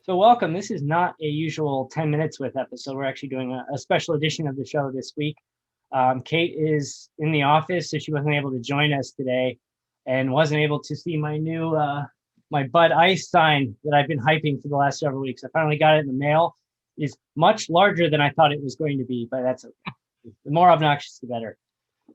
So welcome. This is not a usual 10 minutes with episode. We're actually doing a special edition of the show this week. Kate is in the office, so she wasn't able to join us today and wasn't able to see my new my Bud Ice sign that I've been hyping for the last several weeks. I finally got it in the mail. It's much larger than I thought it was going to be, but that's okay. The more obnoxious, the better.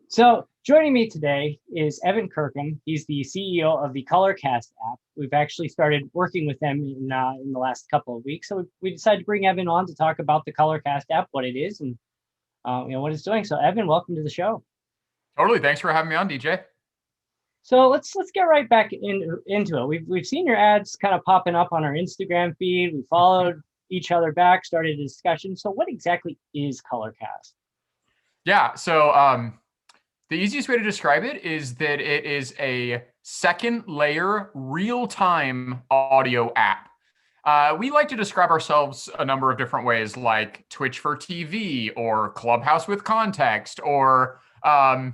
So joining me today is Evan Kirken. He's the CEO of the Colorcast app. We've actually started working with them in the last couple of weeks. So we decided to bring Evan on to talk about the Colorcast app, what it is, and what it's doing. So Evan, welcome to the show. Totally. Thanks for having me on, DJ. So let's get right back into it. We've seen your ads kind of popping up on our Instagram feed. We followed each other back, started a discussion. So what exactly is Colorcast? Yeah. So the easiest way to describe it is that it is a second layer real-time audio app. We like to describe ourselves a number of different ways, like Twitch for TV or Clubhouse with context, or I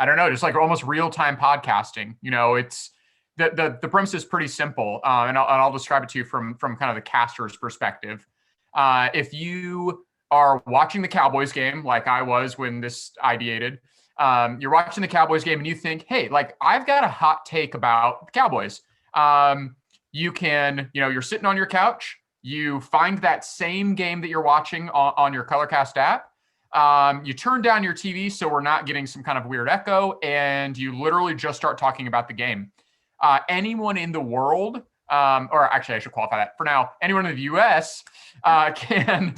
don't know, just like almost real-time podcasting. You know, it's the premise is pretty simple, and I'll describe it to you from kind of the caster's perspective. If you are watching the Cowboys game, like I was when this ideated, you're watching the Cowboys game and you think, hey, like I've got a hot take about the Cowboys. You can, you're sitting on your couch, you find that same game that you're watching on your Colorcast app. You turn down your TV so we're not getting some kind of weird echo, and you literally just start talking about the game. Anyone in the world, or actually I should qualify that for now, anyone in the US can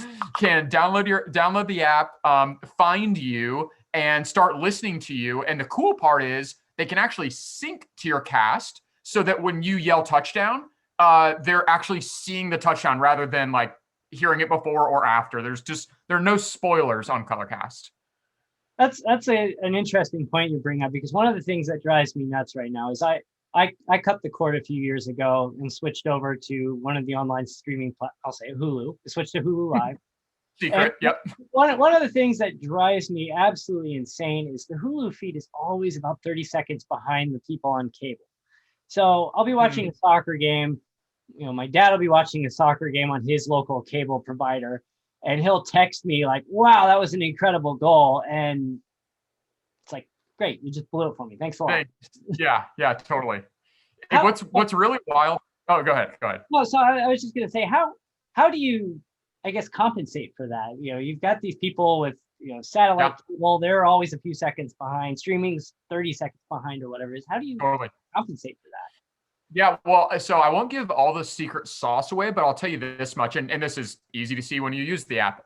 download the app, find you, and start listening to you. And the cool part is they can actually sync to your cast so that when you yell touchdown, they're actually seeing the touchdown rather than like hearing it before or after. There are no spoilers on Colorcast. That's an interesting point you bring up, because one of the things that drives me nuts right now is I cut the cord a few years ago and switched over to one of the online streaming, I'll say Hulu. I switched to Hulu Live. Secret, yep. One of the things that drives me absolutely insane is the Hulu feed is always about 30 seconds behind the people on cable. So I'll be watching a soccer game. My dad will be watching a soccer game on his local cable provider, and he'll text me like, wow, that was an incredible goal. And it's like, great, you just blew it for me. Thanks a lot. Yeah, totally. What's really wild? Oh, go ahead. No, so I was just going to say, how do you, I guess, compensate for that? You've got these people with, satellite cable, they're always a few seconds behind. Streaming's 30 seconds behind or whatever it is. How do you compensate for that? Yeah, well, so I won't give all the secret sauce away, but I'll tell you this much, and this is easy to see when you use the app.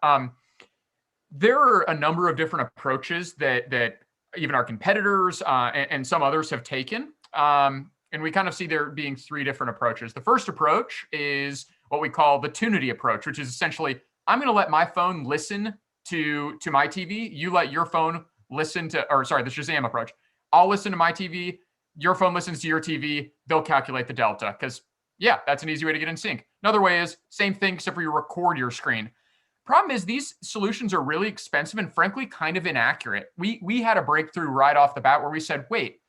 There are a number of different approaches that even our competitors and some others have taken. And we kind of see there being three different approaches. The first approach is what we call the Tunity approach, which is essentially, I'm going to let my phone listen to my TV. You let your phone listen to, the Shazam approach. I'll listen to my TV. Your phone listens to your TV. They'll calculate the delta because, that's an easy way to get in sync. Another way is same thing, except for you record your screen. Problem is these solutions are really expensive and frankly kind of inaccurate. We had a breakthrough right off the bat where we said, wait,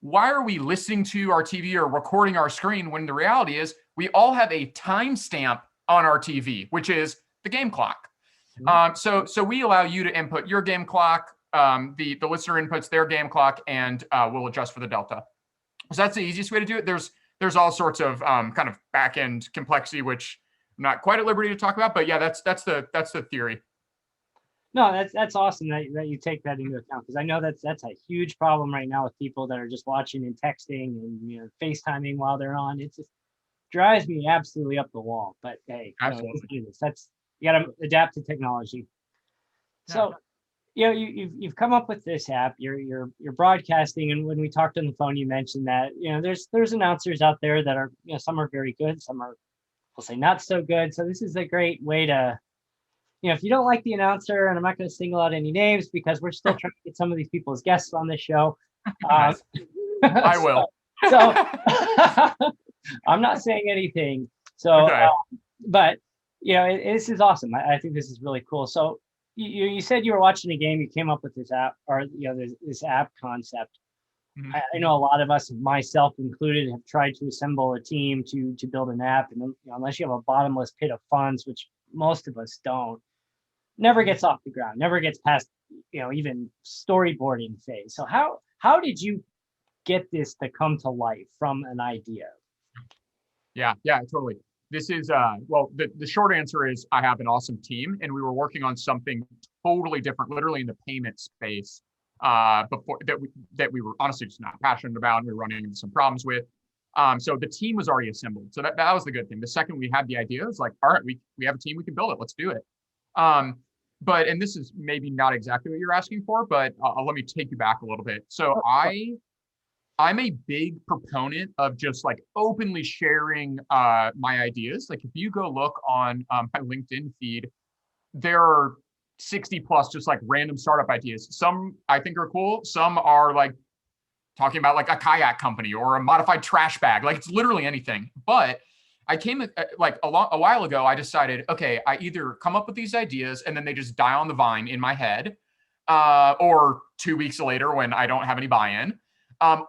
why are we listening to our TV or recording our screen when the reality is we all have a timestamp on our TV, which is the game clock. So we allow you to input your game clock, the listener inputs their game clock, and we'll adjust for the delta. So that's the easiest way to do it. There's all sorts of kind of back end complexity, which I'm not quite at liberty to talk about, but that's the theory. No, that's awesome that you take that into account, because I know that's a huge problem right now with people that are just watching and texting and FaceTiming while they're on. It just drives me absolutely up the wall. But hey, you got to adapt to technology. Yeah. So you've come up with this app. You're broadcasting, and when we talked on the phone, you mentioned that there's announcers out there that are some are very good, some are, we'll say, not so good. So this is a great way to. If you don't like the announcer, and I'm not going to single out any names because we're still trying to get some of these people as guests on this show. I will. So I'm not saying anything. So, okay. But this is awesome. I think this is really cool. So you said you were watching a game. You came up with this app, or this app concept. I know a lot of us, myself included, have tried to assemble a team to build an app, and unless you have a bottomless pit of funds, which most of us don't, never gets off the ground, never gets past even storyboarding phase. So how did you get this to come to life from an idea? Yeah, totally. This is well, the short answer is I have an awesome team, and we were working on something totally different, literally in the payment space, before that we were honestly just not passionate about, and we were running into some problems with. So the team was already assembled. So that was the good thing. The second we had the idea, it was like, all right, we have a team, we can build it, let's do it. But and this is maybe not exactly what you're asking for, but let me take you back a little bit. So I'm a big proponent of just like openly sharing my ideas. Like if you go look on my LinkedIn feed, there are 60 plus just like random startup ideas. Some I think are cool. Some are like talking about like a kayak company or a modified trash bag. Like it's literally anything. But I came like a while ago, I decided, okay, I either come up with these ideas and then they just die on the vine in my head, or 2 weeks later when I don't have any buy-in.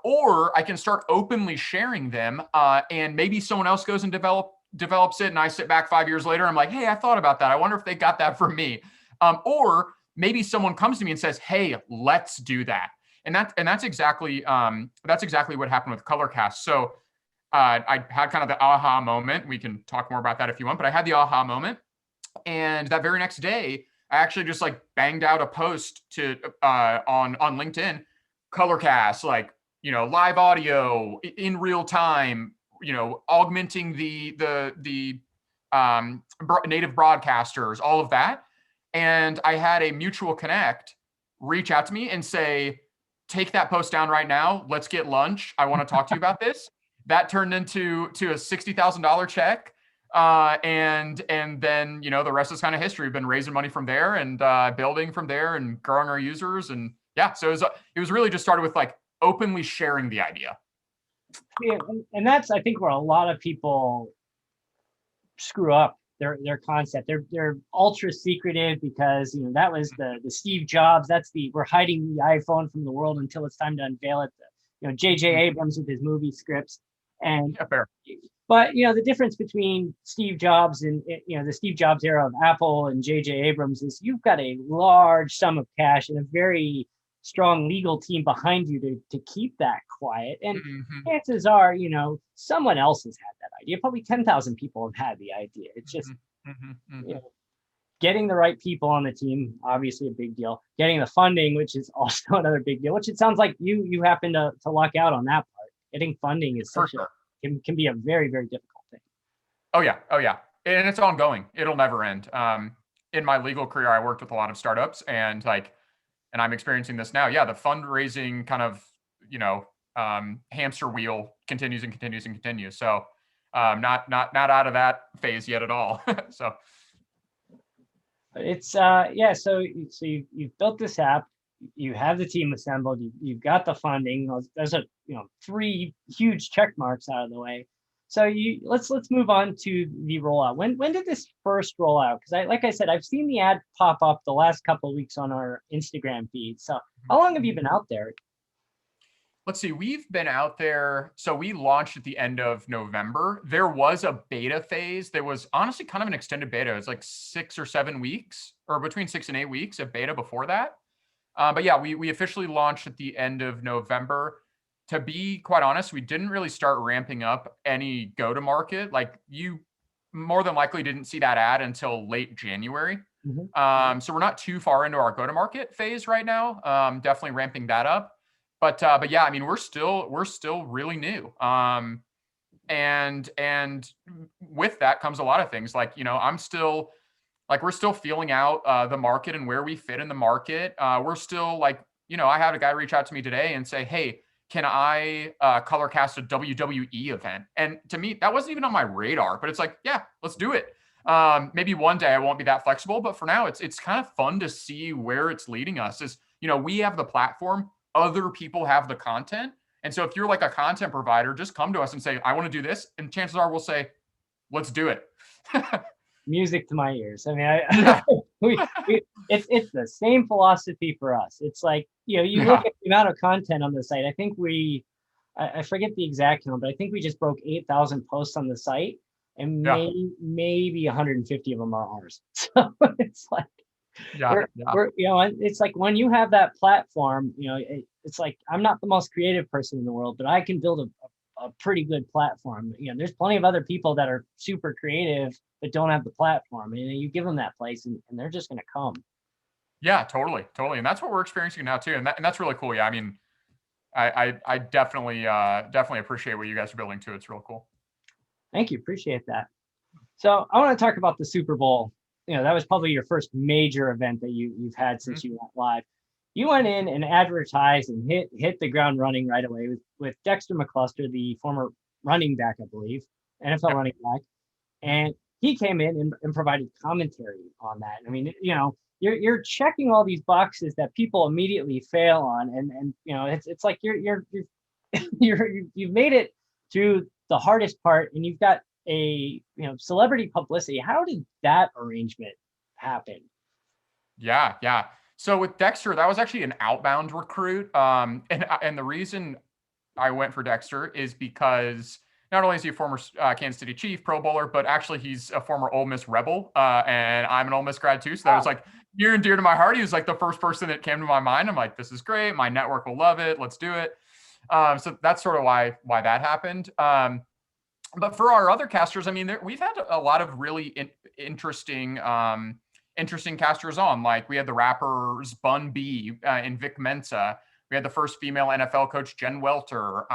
Or I can start openly sharing them, and maybe someone else goes and develops it, and I sit back 5 years later, I'm like, hey, I thought about that. I wonder if they got that from me. Or maybe someone comes to me and says, hey, let's do that. And that's exactly what happened with Colorcast. So I had kind of the aha moment. We can talk more about that if you want, but I had the aha moment, and that very next day, I actually just like banged out a post to on LinkedIn, Colorcast, like, live audio in real time, augmenting the native broadcasters, all of that. And I had a mutual connect reach out to me and say, take that post down right now. Let's get lunch. I want to talk to you about this. That turned into a $60,000 check. And then, the rest is kind of history. We've been raising money from there and building from there and growing our users. And yeah, so it was really just started with like openly sharing the idea. Yeah, and that's, I think, where a lot of people screw up their concept. They're ultra secretive because that was the Steve Jobs. We're hiding the iPhone from the world until it's time to unveil it. J.J. Abrams with his movie scripts, and yeah, fair. But the difference between Steve Jobs and the Steve Jobs era of Apple and J.J. Abrams is you've got a large sum of cash and a very strong legal team behind you to keep that quiet. And chances are, someone else has had that idea. Probably 10,000 people have had the idea. It's just getting the right people on the team, obviously a big deal. Getting the funding, which is also another big deal. Which it sounds like you happen to luck out on that part. Getting funding is can be a very, very difficult thing. Oh yeah, and it's ongoing. It'll never end. In my legal career, I worked with a lot of startups, and I'm experiencing this now. Yeah, the fundraising kind of, hamster wheel continues and continues and continues. So, not out of that phase yet at all. So, it's So you've built this app, you have the team assembled, you've got the funding. There's 3 huge check marks out of the way. So let's move on to the rollout. When did this first roll out? Because like I said, I've seen the ad pop up the last couple of weeks on our Instagram feed. So how long have you been out there? Let's see, we've been out there. So we launched at the end of November. There was a beta phase. There was honestly kind of an extended beta. It was like 6 or 7 weeks, or between 6 and 8 weeks of beta before that. But yeah, we officially launched at the end of November. To be quite honest, we didn't really start ramping up any go-to-market. Like you more than likely didn't see that ad until late January. So we're not too far into our go-to-market phase right now. Definitely ramping that up. But yeah, I mean, we're still really new. And with that comes a lot of things. Like, we're still feeling out the market and where we fit in the market. We're still I had a guy reach out to me today and say, hey, can I Colorcast a WWE event? And to me, that wasn't even on my radar, but it's like, yeah, let's do it. Maybe one day I won't be that flexible, but for now, it's kind of fun to see where it's leading us. Is we have the platform, other people have the content, and so if you're like a content provider, just come to us and say, I want to do this, and chances are we'll say, let's do it. Music to my ears. I mean, It's the same philosophy for us. It's like, you look at the amount of content on the site. I think I forget the exact count, but I think we just broke 8,000 posts on the site, and maybe 150 of them are ours. So it's like, it's like when you have that platform, it's like, I'm not the most creative person in the world, but I can build a pretty good platform. There's plenty of other people that are super creative but don't have the platform, and you give them that place, and they're just going to come. Yeah, totally. And that's what we're experiencing now too. And that's really cool. Yeah. I mean, I definitely appreciate what you guys are building too. It's real cool. Thank you. Appreciate that. So I want to talk about the Super Bowl. That was probably your first major event that you've had since you went live. You went in and advertised and hit the ground running right away with Dexter McCluster, the former running back, I believe, NFL running back. And he came in and provided commentary on that. I mean, you're checking all these boxes that people immediately fail on, and it's like you've made it through the hardest part, and you've got a celebrity publicity. How did that arrangement happen? Yeah. So with Dexter, that was actually an outbound recruit. And the reason I went for Dexter is because not only is he a former Kansas City Chief, Pro Bowler, but actually he's a former Ole Miss Rebel. And I'm an Ole Miss grad too. So that was like near and dear to my heart. He was like the first person that came to my mind. I'm like, this is great. My network will love it. Let's do it. So that's sort of why that happened. But for our other casters, I mean, we've had a lot of really interesting casters on. Like we had the rappers Bun B and Vic Mensa. We had the first female NFL coach, Jen Welter,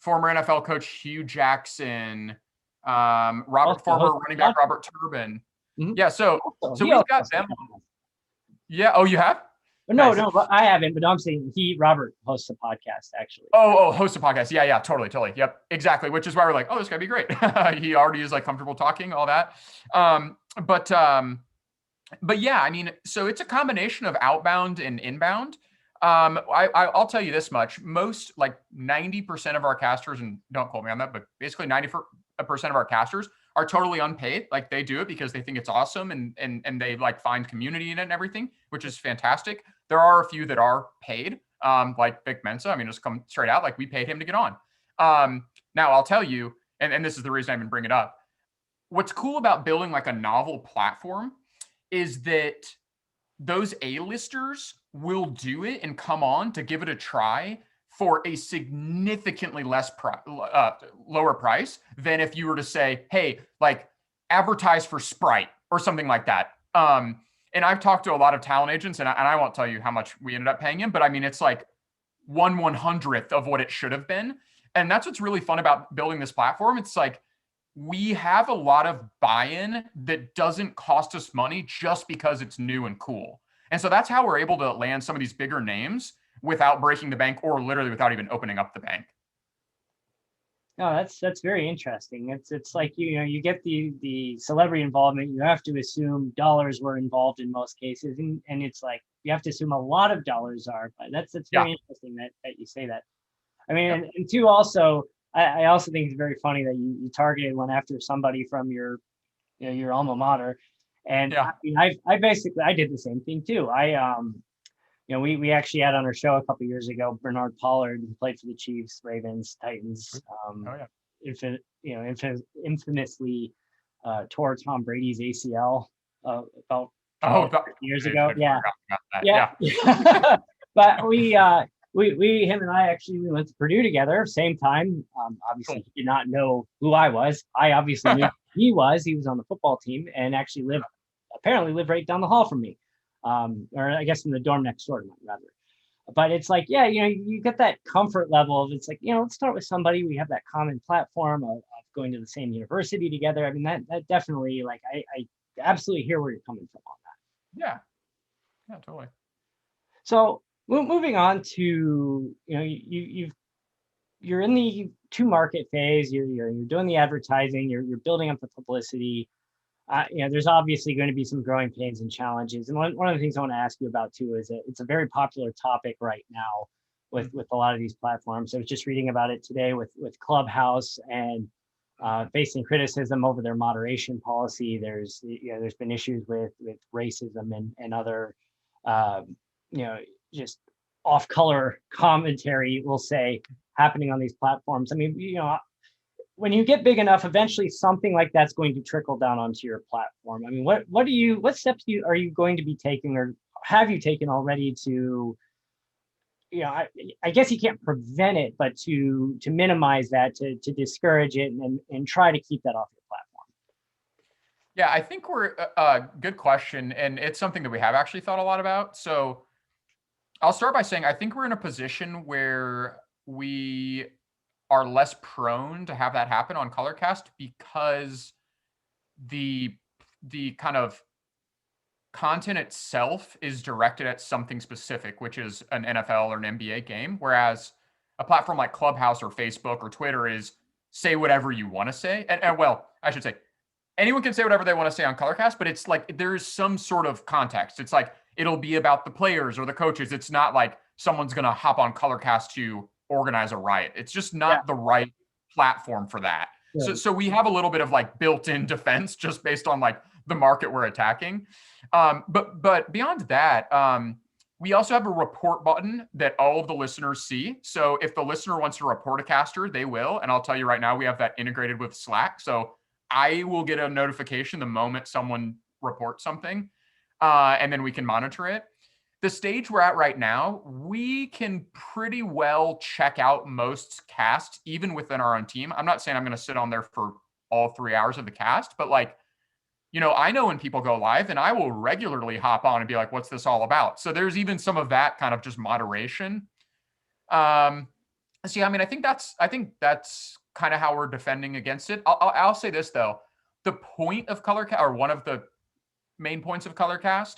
former NFL coach Hugh Jackson, former running back Robert Turbin. Mm-hmm. Yeah, so we've got them. Yeah. Oh, you have? No, but I haven't. But I'm saying Robert hosts a podcast actually. Oh, hosts a podcast. Yeah, totally. Yep, exactly. Which is why we're like, oh, this gonna be great. He already is like comfortable talking, all that. But yeah, I mean, so it's a combination of outbound and inbound. I'll tell you this much: most, like 90% of our casters, and don't quote me on that, but basically 90% of our casters are totally unpaid. Like they do it because they think it's awesome and they like find community in it and everything, which is fantastic. There are a few that are paid, like Vic Mensa. I mean, just come straight out, like we paid him to get on. Now I'll tell you, and this is the reason I even bring it up. What's cool about building like a novel platform is that those A-listers will do it and come on to give it a try for a significantly lower price than if you were to say, hey, like advertise for Sprite or something like that. And I've talked to a lot of talent agents, and I won't tell you how much we ended up paying him, but I mean, it's like 1/100th of what it should have been. And that's what's really fun about building this platform. It's like, we have a lot of buy-in that doesn't cost us money just because it's new and cool. And so that's how we're able to land some of these bigger names without breaking the bank, or literally without even opening up the bank. No, that's very interesting. It's like, you get the celebrity involvement. You have to assume dollars were involved in most cases, and it's like you have to assume a lot of dollars are. But that's very interesting that you say that. I mean, and two, also, I also think it's very funny that you targeted one after somebody from your alma mater, and I mean, I basically did the same thing too. We actually had on our show a couple of years ago Bernard Pollard, who played for the Chiefs, Ravens, Titans. Infamously tore Tom Brady's ACL about 12 years ago. Yeah. But him and I we went to Purdue together, same time. Obviously, he did not know who I was. I obviously knew who he was. He was on the football team and actually apparently lived right down the hall from me. Or I guess in the dorm next door to mine, rather. But it's like, you get that comfort level of, it's like, let's start with somebody. We have that common platform of going to the same university together. I mean, that definitely, like, I absolutely hear where you're coming from on that. Yeah, totally. So moving on to, you're in the to market phase. You're doing the advertising. You're building up the publicity. There's obviously going to be some growing pains and challenges. And one of the things I want to ask you about too is that it's a very popular topic right now with a lot of these platforms. I was just reading about it today with Clubhouse, and facing criticism over their moderation policy. There's been issues with racism and other just off color commentary, we'll say, happening on these platforms. I mean, when you get big enough, eventually something like that's going to trickle down onto your platform. I mean, what steps are you going to be taking, or have you taken already to, I guess you can't prevent it, but to minimize that, to discourage it and try to keep that off your platform? Yeah, I think we're good question. And it's something that we have actually thought a lot about. So I'll start by saying, I think we're in a position where we are less prone to have that happen on Colorcast because the kind of content itself is directed at something specific, which is an NFL or an NBA game. Whereas a platform like Clubhouse or Facebook or Twitter is say whatever you want to say. And well, I should say anyone can say whatever they want to say on Colorcast, but it's like there's some sort of context. It's like it'll be about the players or the coaches. It's not like someone's going to hop on Colorcast to organize a riot. It's just not the right platform for that. Yeah. So we have a little bit of like built-in defense just based on like the market we're attacking. But beyond that, we also have a report button that all of the listeners see. So if the listener wants to report a caster, they will. And I'll tell you right now, we have that integrated with Slack. So I will get a notification the moment someone reports something, and then we can monitor it. The stage we're at right now, we can pretty well check out most casts, even within our own team. I'm not saying I'm going to sit on there for all 3 hours of the cast, but like, I know when people go live and I will regularly hop on and be like, what's this all about? So there's even some of that kind of just moderation. I mean, I think that's kind of how we're defending against it. I'll say this though, the point of Colorcast, or one of the main points of Colorcast,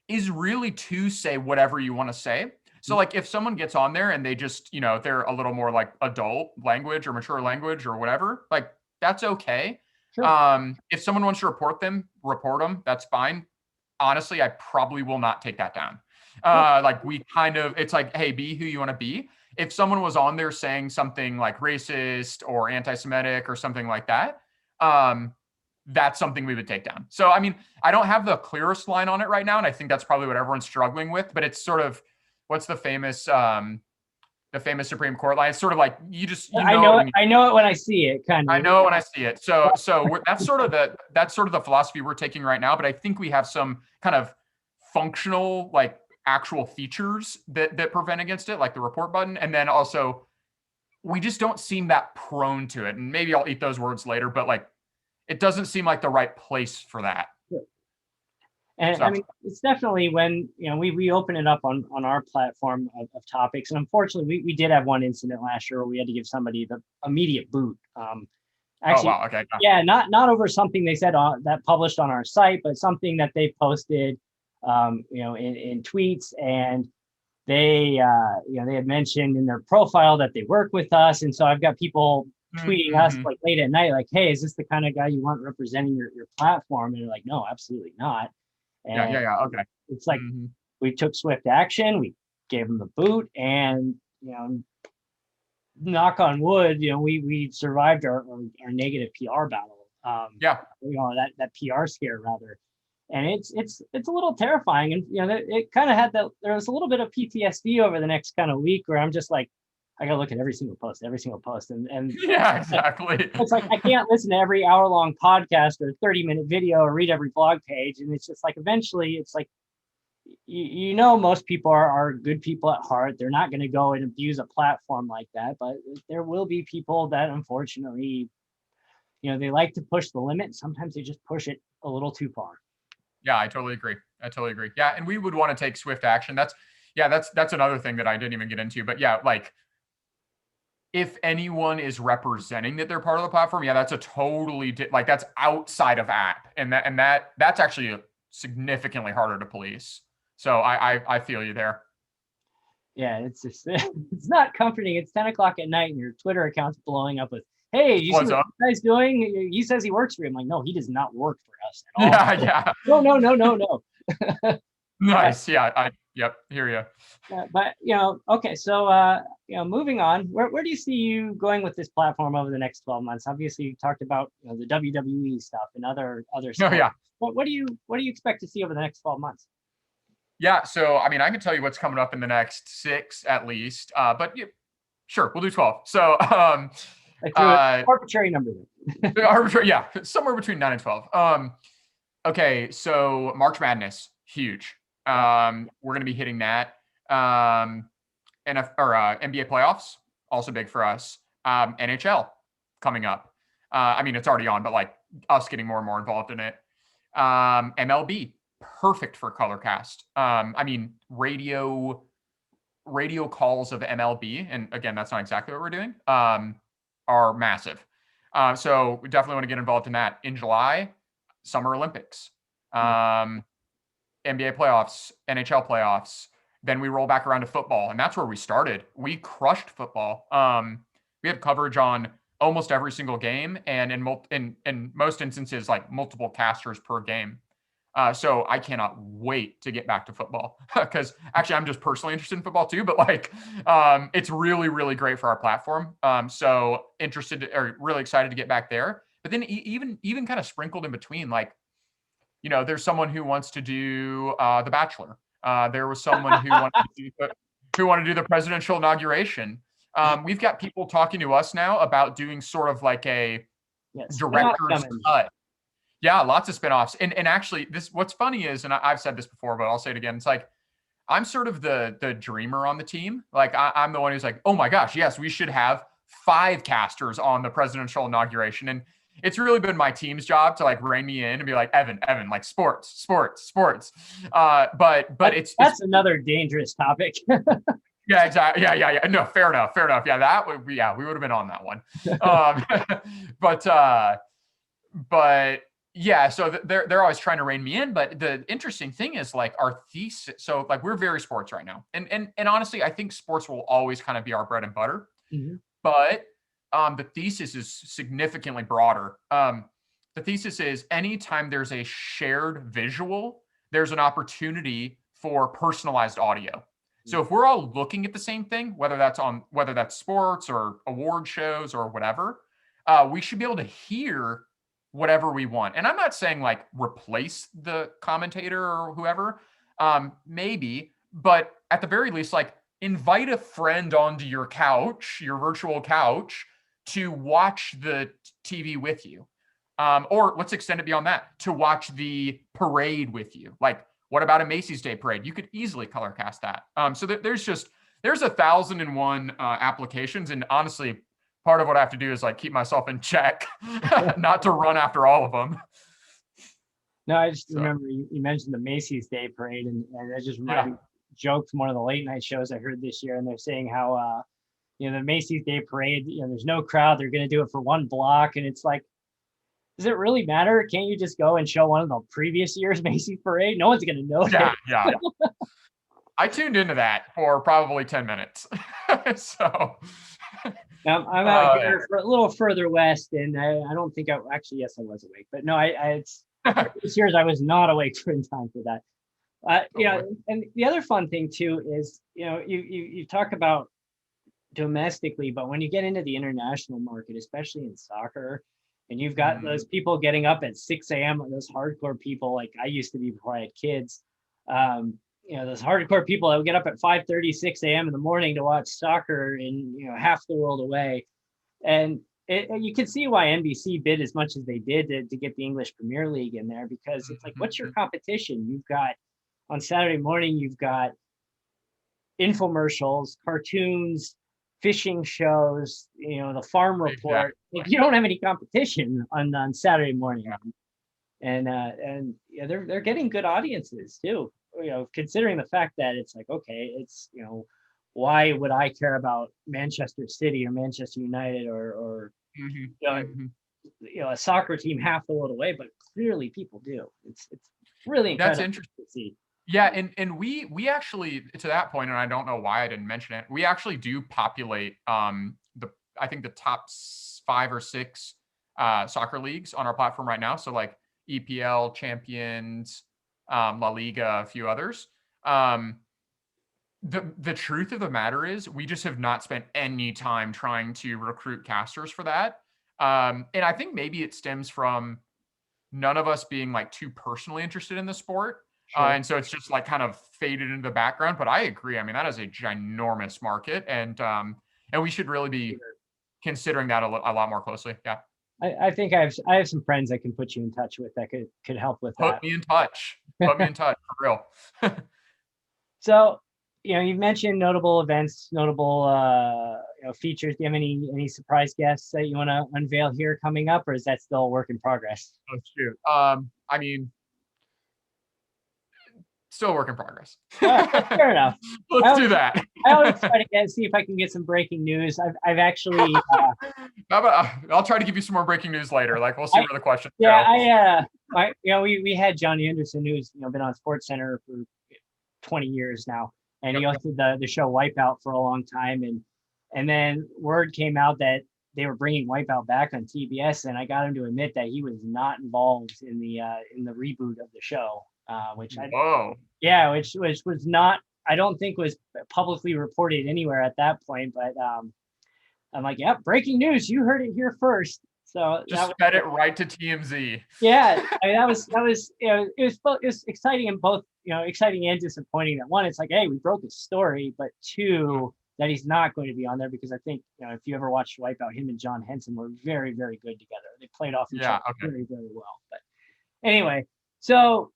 is really to say whatever you want to say. So like if someone gets on there and they just, they're a little more like adult language or mature language or whatever, like that's okay. Sure. If someone wants to report them, that's fine. Honestly, I probably will not take that down. Like it's like, hey, be who you want to be. If someone was on there saying something like racist or anti-Semitic or something like that, that's something we would take down. So, I mean, I don't have the clearest line on it right now. And I think that's probably what everyone's struggling with, but it's sort of, what's the famous Supreme Court line? It's sort of like, I know it when I see it, kind of. I know it when I see it. So that's sort of the philosophy we're taking right now. But I think we have some kind of functional, like actual features that prevent against it, like the report button. And then also we just don't seem that prone to it. And maybe I'll eat those words later, but like, it doesn't seem like the right place for that. Sure. And so, I mean, it's definitely when, we open it up on our platform of topics. And unfortunately, we did have one incident last year where we had to give somebody the immediate boot. Actually, oh, wow. Okay. Yeah, not over something they said that published on our site, but something that they posted, in tweets. And they had mentioned in their profile that they work with us. And so I've got people tweeting us like late at night, like, hey, is this the kind of guy you want representing your platform? And they're like, no, absolutely not. And yeah. Okay. It's like we took swift action. We gave them the boot, and knock on wood, we survived our negative PR battle. That PR scare rather, and it's a little terrifying. And it kind of had that. There was a little bit of PTSD over the next kind of week where I'm just like, I gotta look at every single post, and yeah, exactly. It's like I can't listen to every hour-long podcast or 30-minute video or read every blog page, and it's just like eventually it's like, most people are good people at heart. They're not going to go and abuse a platform like that, but there will be people that unfortunately, they like to push the limit. Sometimes they just push it a little too far. Yeah, I totally agree. Yeah, and we would want to take swift action. That's another thing that I didn't even get into, but yeah, like, if anyone is representing that they're part of the platform, that's a totally that's outside of app, and that's actually significantly harder to police. So I feel you there. Yeah, it's just it's not comforting. It's 10 o'clock at night and your Twitter account's blowing up with, hey, you see what this guy's doing? He says he works for you. I'm like, no, he does not work for us at all. Yeah. No. Nice. Yeah. Yep. Hear you. But okay. So moving on, where do you see you going with this platform over the next 12 months? Obviously, you talked about the WWE stuff and other Oh sports. yeah. What do you expect to see over the next 12 months? Yeah. So I mean, I can tell you what's coming up in the next 6 at least. But yeah, sure, we'll do 12. So Like an arbitrary number. arbitrary, yeah, somewhere between 9 and 12. Okay, so March Madness, huge. We're gonna be hitting that. NBA playoffs, also big for us. NHL coming up. I mean, it's already on, but like us getting more and more involved in it. MLB, perfect for Colorcast. I mean, radio calls of MLB, and again, that's not exactly what we're doing, are massive. So we definitely want to get involved in that. In July, Summer Olympics, NBA playoffs, NHL playoffs. Then we roll back around to football, and that's where we started. We crushed football. We had coverage on almost every single game, and in most instances, like multiple casters per game. So I cannot wait to get back to football because actually I'm just personally interested in football too, but like it's really, really great for our platform. So really excited to get back there. But then even kind of sprinkled in between, like, there's someone who wants to do The Bachelor. There was someone who wanted to do the presidential inauguration. We've got people talking to us now about doing sort of like a director's cut. Yeah, lots of spinoffs. And actually, what's funny is, and I've said this before, but I'll say it again. It's like I'm sort of the dreamer on the team. Like I'm the one who's like, oh my gosh, yes, we should have 5 casters on the presidential inauguration. And it's really been my team's job to like rein me in and be like, Evan, like sports. But that's another dangerous topic. Yeah, exactly. Yeah. No, fair enough. Yeah, we would have been on that one. But yeah, so they're always trying to rein me in. But the interesting thing is like our thesis. So like we're very sports right now, and honestly, I think sports will always kind of be our bread and butter. Mm-hmm. But the thesis is significantly broader. The thesis is anytime there's a shared visual, there's an opportunity for personalized audio. So if we're all looking at the same thing, whether that's sports or award shows or whatever, we should be able to hear whatever we want. And I'm not saying like replace the commentator or whoever, maybe, but at the very least, like invite a friend onto your couch, your virtual couch, to watch the TV with you. Or let's extend it beyond that, to watch the parade with you. Like, what about a Macy's Day Parade? You could easily colorcast that. So there's 1,001 applications. And honestly, part of what I have to do is like keep myself in check, not to run after all of them. No, I just remember you mentioned the Macy's Day Parade, and that just reminded me joke from one of the late night shows I heard this year, and they're saying how the Macy's Day Parade, there's no crowd, they're going to do it for one block, and it's like, does it really matter? Can't you just go and show one of the previous year's Macy's Parade? No one's going to know. Yeah. I tuned into that for probably 10 minutes. So I'm out here for a little further west, and I don't think I was awake, but no, it's this year's I was not awake in time for that. And the other fun thing too is, you talk about domestically, but when you get into the international market, especially in soccer, and you've got those people getting up at 6 a.m., those hardcore people like I used to be before I had kids. Those hardcore people that would get up at 5:30, 6 a.m. in the morning to watch soccer in half the world away. And you can see why NBC bid as much as they did to get the English Premier League in there, because it's like, what's your competition? You've got on Saturday morning, you've got infomercials, cartoons, fishing shows, the farm report. Exactly. Like, you don't have any competition on Saturday morning. Yeah. And they're getting good audiences too. Considering the fact that it's like, okay, it's why would I care about Manchester City or Manchester United or a soccer team half the world away? But clearly people do. It's really incredible. That's interesting to see. Yeah, and we actually, to that point, and I don't know why I didn't mention it, we actually do populate I think the top 5 or 6 soccer leagues on our platform right now. So like EPL, Champions, La Liga, a few others. The truth of the matter is we just have not spent any time trying to recruit casters for that. And I think maybe it stems from none of us being like too personally interested in the sport. Sure. And so it's just like kind of faded into the background. But I agree. I mean, that is a ginormous market, and we should really be considering that a lot more closely. Yeah. I think I have some friends I can put you in touch with that could help with that. Put me in touch. Put me in touch for real. So, you've mentioned notable events, notable features. Do you have any surprise guests that you want to unveil here coming up, or is that still a work in progress? Oh shoot. I mean, still a work in progress. Fair enough. Let's do that. I always try to see if I can get some breaking news. I've actually. I'll try to give you some more breaking news later. Like we'll see where the questions go. Yeah, we had John Anderson, who's been on SportsCenter for 20 years now, and he hosted the show Wipeout for a long time, and then word came out that they were bringing Wipeout back on TBS, and I got him to admit that he was not involved in the reboot of the show, which was not, I don't think was publicly reported anywhere at that point, but I'm like, yeah, breaking news, you heard it here first. So just fed it right to TMZ. Yeah, I mean, that was it was exciting and both exciting and disappointing. That one, it's like, hey, we broke his story, but two, that he's not going to be on there because I think if you ever watched Wipeout, him and John Henson were very, very good together. They played off each other very, very well. But anyway, so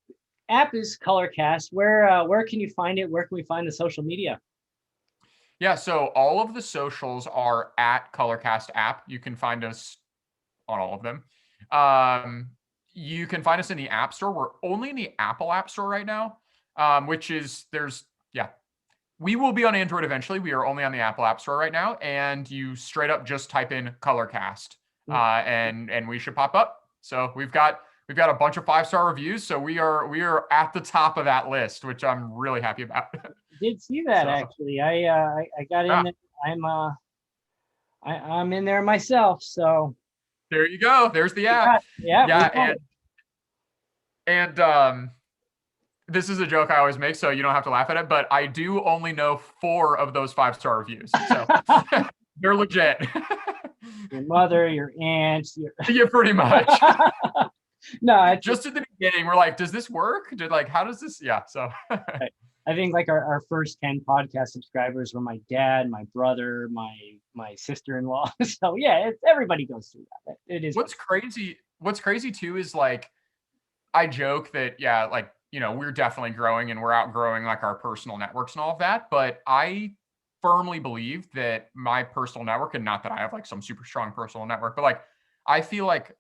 app is Colorcast. Where can you find it? Where can we find the social media? Yeah, so all of the socials are at Colorcast app. You can find us on all of them. You can find us in the App Store. We're only in the Apple App Store right now, we will be on Android eventually. We are only on the Apple App Store right now, and you straight up just type in Colorcast, and we should pop up. So we've got a bunch of 5-star reviews, so we are at the top of that list, which I'm really happy about. Did see that actually. I got in there. I'm in there myself, so there you go. There's the app. Yeah. And this is a joke I always make, so you don't have to laugh at it, but I do only know 4 of those 5-star reviews. So they're legit. Your mother, your aunt. Yeah, pretty much. No, just at the beginning, we're like, does this work? How does this? Yeah. So I think like our first 10 podcast subscribers were my dad, my brother, my sister-in-law. So yeah, everybody goes through that. It is. What's crazy too is like, I joke that, we're definitely growing and we're outgrowing like our personal networks and all of that. But I firmly believe that my personal network, and not that I have like some super strong personal network, but like, I feel like,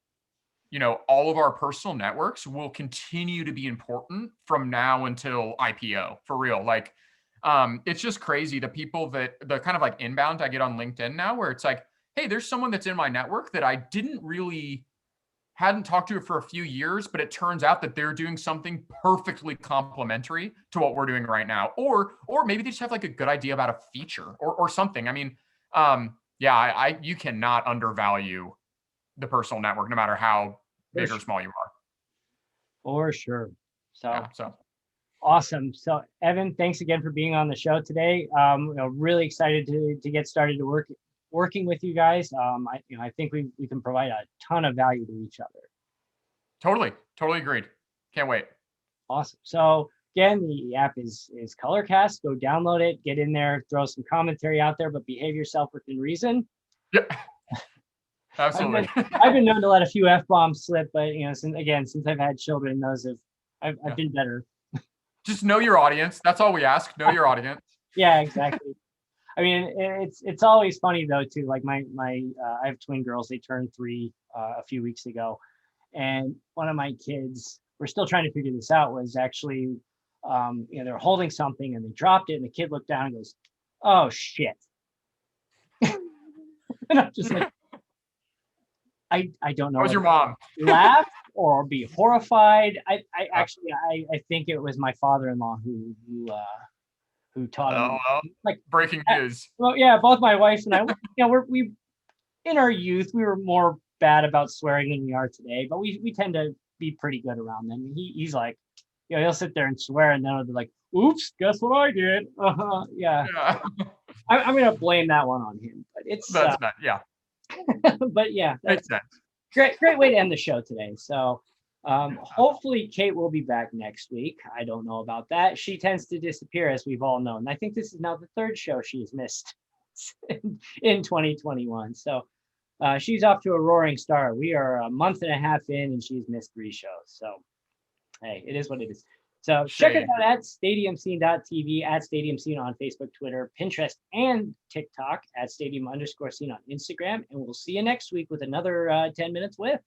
all of our personal networks will continue to be important from now until IPO, for real. Like, it's just crazy. The kind of like inbound I get on LinkedIn now, where it's like, hey, there's someone that's in my network that I hadn't talked to for a few years, but it turns out that they're doing something perfectly complementary to what we're doing right now. Or maybe they just have like a good idea about a feature or something. I mean, you cannot undervalue the personal network, no matter how big or small you are. For sure. So awesome. So Evan, thanks again for being on the show today. Really excited to get started to working with you guys. I think we can provide a ton of value to each other. Totally agreed. Can't wait. Awesome. So again, the app is Colorcast. Go download it, get in there, throw some commentary out there, but behave yourself within reason. Yeah. Absolutely. I've been known to let a few F-bombs slip, but since I've had children, I've been better. Just know your audience. That's all we ask. Know your audience. Yeah, exactly. I mean, it's always funny though too. Like my I have twin girls. They turned 3 a few weeks ago, and one of my kids, we're still trying to figure this out, was actually they're holding something and they dropped it, and the kid looked down and goes, "Oh shit!" And I'm just like, I don't know. How was your mom? Laugh or be horrified? I think it was my father-in-law who taught him. Like breaking news. Well, yeah, both my wife and I, we in our youth we were more bad about swearing than we are today, but we tend to be pretty good around them. He's like, he'll sit there and swear, and then he'll be like, Oops, guess what I did? Yeah. Yeah. I'm gonna blame that one on him, but it's That's not, yeah, but yeah, makes that's sense. great way to end the show today. So hopefully Kate will be back next week. I don't know about that. She tends to disappear, as we've all known. I think this is now the third show she's missed in 2021. So she's off to a roaring start. We are a month and a half in, and she's missed 3 shows. So hey, it is what it is. So check us Shame. out at stadiumscene.tv, at Stadium Scene on Facebook, Twitter, Pinterest, and TikTok, at Stadium_Scene on Instagram. And we'll see you next week with another 10 Minutes With.